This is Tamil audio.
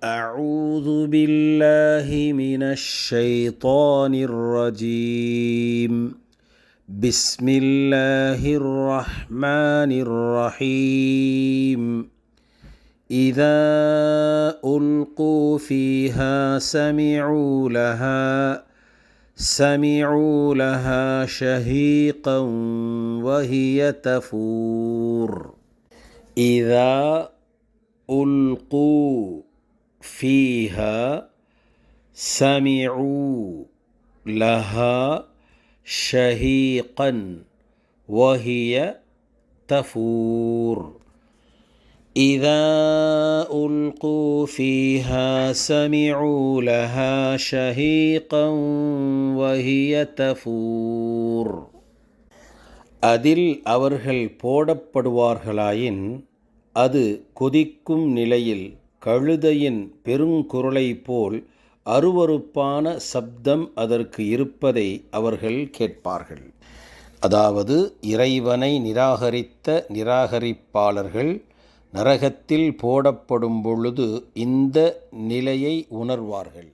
أعوذ بالله من الشيطان الرجيم. بسم الله الرحمن الرحيم. إذا ألقوا فيها سمعوا لها شهيقا وهي تفور. إذا ألقوا فيها سمعوا لها شهيقا وهي تفور. إذا ألقوا فيها سمعوا لها شهيقا وهي تفور. அதில் அவர்கள் போடப்படுவார்களாயின் அது கொதிக்கும் நிலையில் கழுதையின் பெருங்குரலை போல் அருவருப்பான சப்தம் அதற்கு இருப்பதை அவர்கள் கேட்பார்கள். அதாவது இறைவனை நிராகரித்த நிராகரிப்பாளர்கள் நரகத்தில் போடப்படும் பொழுது இந்த நிலையை உணர்வார்கள்.